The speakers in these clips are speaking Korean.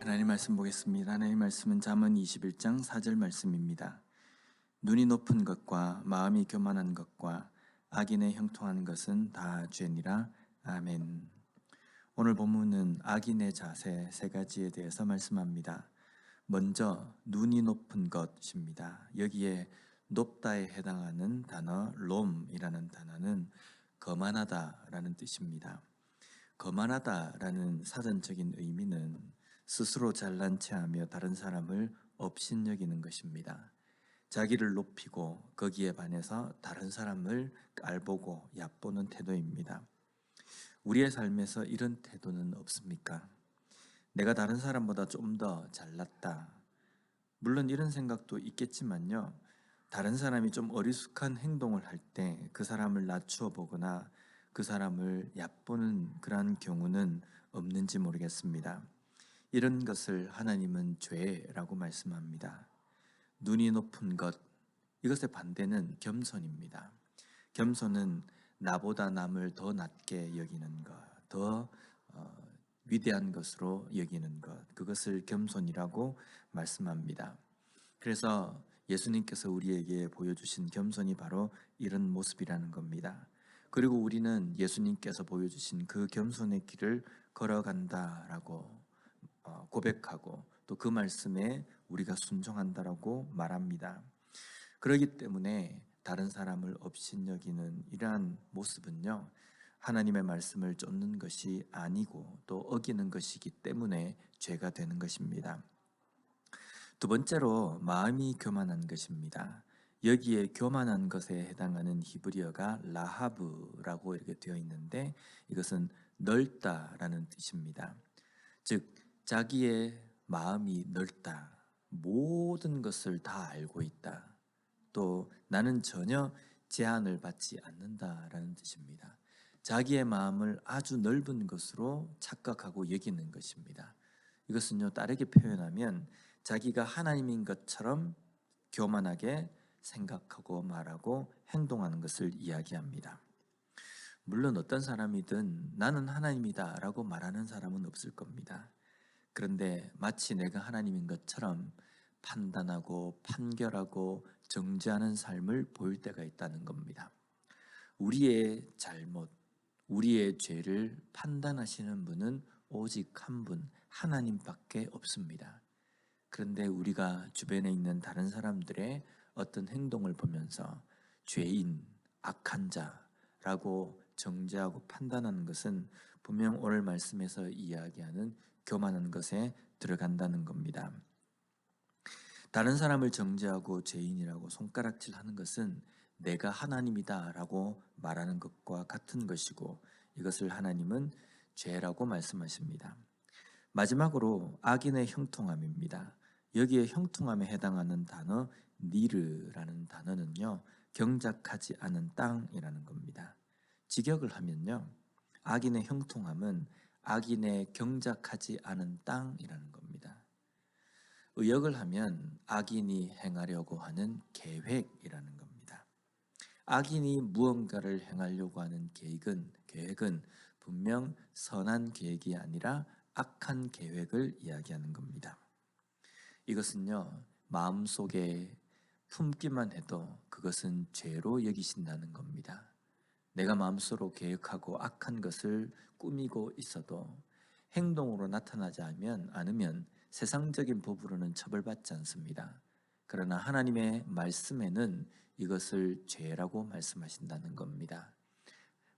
하나님 말씀 보겠습니다. 하나님 말씀은 잠언 21장 4절 말씀입니다. 눈이 높은 것과 마음이 교만한 것과 악인의 형통한 것은 다 죄니라. 아멘. 오늘 본문은 악인의 자세 세 가지에 대해서 말씀합니다. 먼저 눈이 높은 것입니다. 여기에 높다에 해당하는 단어 롬이라는 단어는 거만하다라는 뜻입니다. 거만하다라는 사전적인 의미는 스스로 잘난 체하며 다른 사람을 업신여기는 것입니다. 자기를 높이고 거기에 반해서 다른 사람을 깔보고 얕보는 태도입니다. 우리의 삶에서 이런 태도는 없습니까? 내가 다른 사람보다 좀 더 잘났다. 물론 이런 생각도 있겠지만요. 다른 사람이 좀 어리숙한 행동을 할 때 그 사람을 낮추어 보거나 그 사람을 얕보는 그러한 경우는 없는지 모르겠습니다. 이런 것을 하나님은 죄라고 말씀합니다. 눈이 높은 것, 이것의 반대는 겸손입니다. 겸손은 나보다 남을 더 낮게 여기는 것, 더 위대한 것으로 여기는 것, 그것을 겸손이라고 말씀합니다. 그래서 예수님께서 우리에게 보여주신 겸손이 바로 이런 모습이라는 겁니다. 그리고 우리는 예수님께서 보여주신 그 겸손의 길을 걸어간다라고 고백하고 또 그 말씀에 우리가 순종한다라고 말합니다. 그렇기 때문에 다른 사람을 업신여기는 이러한 모습은요, 하나님의 말씀을 쫓는 것이 아니고 또 어기는 것이기 때문에 죄가 되는 것입니다. 두 번째로 마음이 교만한 것입니다. 여기에 교만한 것에 해당하는 히브리어가 라하브라고 이렇게 되어 있는데 이것은 넓다라는 뜻입니다. 즉 자기의 마음이 넓다, 모든 것을 다 알고 있다, 또 나는 전혀 제한을 받지 않는다라는 뜻입니다. 자기의 마음을 아주 넓은 것으로 착각하고 여기는 것입니다. 이것은요, 다르게 표현하면 자기가 하나님인 것처럼 교만하게 생각하고 말하고 행동하는 것을 이야기합니다. 물론 어떤 사람이든 나는 하나님이다 라고 말하는 사람은 없을 겁니다. 그런데 마치 내가 하나님인 것처럼 판단하고 판결하고 정죄하는 삶을 보일 때가 있다는 겁니다. 우리의 잘못, 우리의 죄를 판단하시는 분은 오직 한 분, 하나님밖에 없습니다. 그런데 우리가 주변에 있는 다른 사람들의 어떤 행동을 보면서 죄인, 악한 자라고 정죄하고 판단하는 것은 분명 오늘 말씀에서 이야기하는 교만한 것에 들어간다는 겁니다. 다른 사람을 정죄하고 죄인이라고 손가락질하는 것은 내가 하나님이다 라고 말하는 것과 같은 것이고 이것을 하나님은 죄라고 말씀하십니다. 마지막으로 악인의 형통함입니다. 여기에 형통함에 해당하는 단어 니르라는 단어는요, 경작하지 않은 땅이라는 겁니다. 직역을 하면요, 악인의 형통함은 악인의 경작하지 않은 땅이라는 겁니다. 의역을 하면 악인이 행하려고 하는 계획이라는 겁니다. 악인이 무언가를 행하려고 하는 계획은 분명 선한 계획이 아니라 악한 계획을 이야기하는 겁니다. 이것은요, 마음속에 품기만 해도 그것은 죄로 여기신다는 겁니다. 내가 마음속으로 계획하고 악한 것을 꾸미고 있어도 행동으로 나타나지 않으면 세상적인 법으로는 처벌받지 않습니다. 그러나 하나님의 말씀에는 이것을 죄라고 말씀하신다는 겁니다.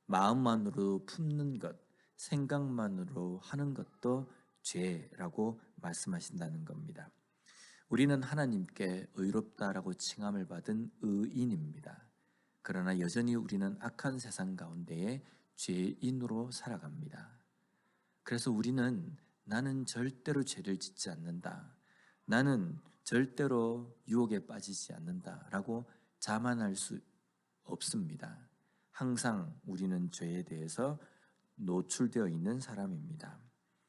마음만으로 품는 것, 생각만으로 하는 것도 죄라고 말씀하신다는 겁니다. 우리는 하나님께 의롭다라고 칭함을 받은 의인입니다. 그러나 여전히 우리는 악한 세상 가운데에 죄인으로 살아갑니다. 그래서 우리는 나는 절대로 죄를 짓지 않는다, 나는 절대로 유혹에 빠지지 않는다 라고 자만할 수 없습니다. 항상 우리는 죄에 대해서 노출되어 있는 사람입니다.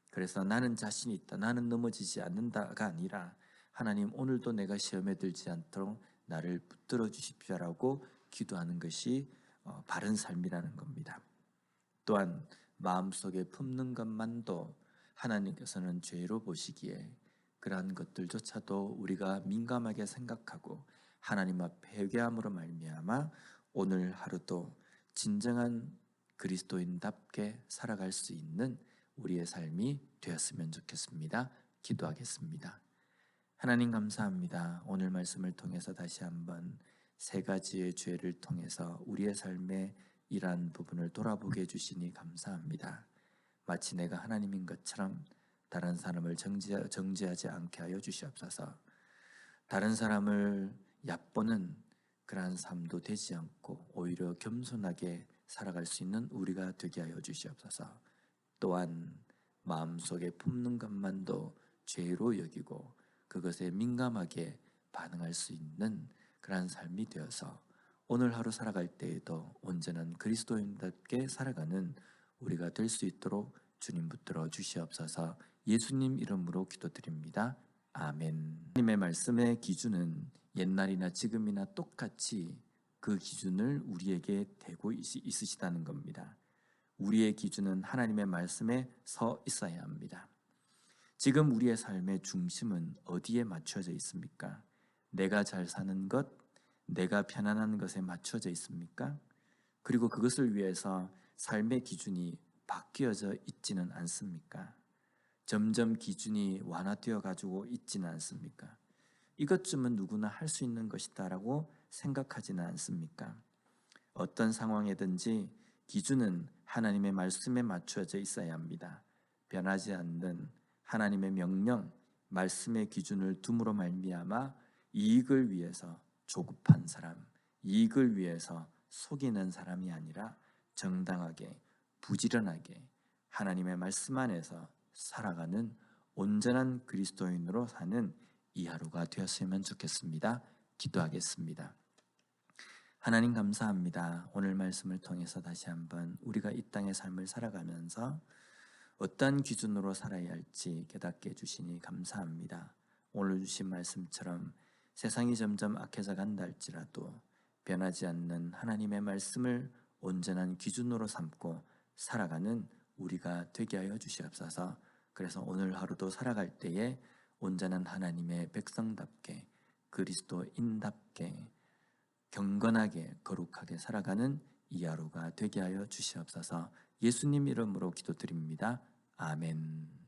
그래서 나는 자신 있다, 나는 넘어지지 않는다가 아니라 하나님 오늘도 내가 시험에 들지 않도록 나를 붙들어 주십시오라고 기도하는 것이 바른 삶이라는 겁니다. 또한 마음속에 품는 것만도 하나님께서는 죄로 보시기에 그러한 것들조차도 우리가 민감하게 생각하고 하나님 앞에 회개함으로 말미암아 오늘 하루도 진정한 그리스도인답게 살아갈 수 있는 우리의 삶이 되었으면 좋겠습니다. 기도하겠습니다. 하나님 감사합니다. 오늘 말씀을 통해서 다시 한번 세 가지의 죄를 통해서 우리의 삶의 이러한 부분을 돌아보게 해주시니 감사합니다. 마치 내가 하나님인 것처럼 다른 사람을 정죄하지 않게 하여 주시옵소서. 다른 사람을 얕보는 그러한 삶도 되지 않고 오히려 겸손하게 살아갈 수 있는 우리가 되게 하여 주시옵소서. 또한 마음속에 품는 것만도 죄로 여기고 그것에 민감하게 반응할 수 있는 그러한 삶이 되어서 오늘 하루 살아갈 때에도 온전한 그리스도인답게 살아가는 우리가 될 수 있도록 주님 붙들어 주시옵소서. 예수님 이름으로 기도드립니다. 아멘. 하나님의 말씀의 기준은 옛날이나 지금이나 똑같이 그 기준을 우리에게 대고 있으시다는 겁니다. 우리의 기준은 하나님의 말씀에 서 있어야 합니다. 지금 우리의 삶의 중심은 어디에 맞춰져 있습니까? 내가 잘 사는 것, 내가 편안한 것에 맞춰져 있습니까? 그리고 그것을 위해서 삶의 기준이 바뀌어져 있지는 않습니까? 점점 기준이 완화되어 가지고 있지는 않습니까? 이것쯤은 누구나 할 수 있는 것이다라고 생각하지는 않습니까? 어떤 상황이든지 기준은 하나님의 말씀에 맞춰져 있어야 합니다. 변하지 않는 하나님의 명령, 말씀의 기준을 둠으로 말미암아 이익을 위해서 조급한 사람, 이익을 위해서 속이는 사람이 아니라 정당하게, 부지런하게 하나님의 말씀 안에서 살아가는 온전한 그리스도인으로 사는 이 하루가 되었으면 좋겠습니다. 기도하겠습니다. 하나님 감사합니다. 오늘 말씀을 통해서 다시 한번 우리가 이 땅의 삶을 살아가면서 어떤 기준으로 살아야 할지 깨닫게 해주시니 감사합니다. 오늘 주신 말씀처럼 세상이 점점 악해져 간다 할지라도 변하지 않는 하나님의 말씀을 온전한 기준으로 삼고 살아가는 우리가 되게 하여 주시옵소서. 그래서 오늘 하루도 살아갈 때에 온전한 하나님의 백성답게 그리스도인답게 경건하게 거룩하게 살아가는 이 하루가 되게 하여 주시옵소서. 예수님 이름으로 기도드립니다. 아멘.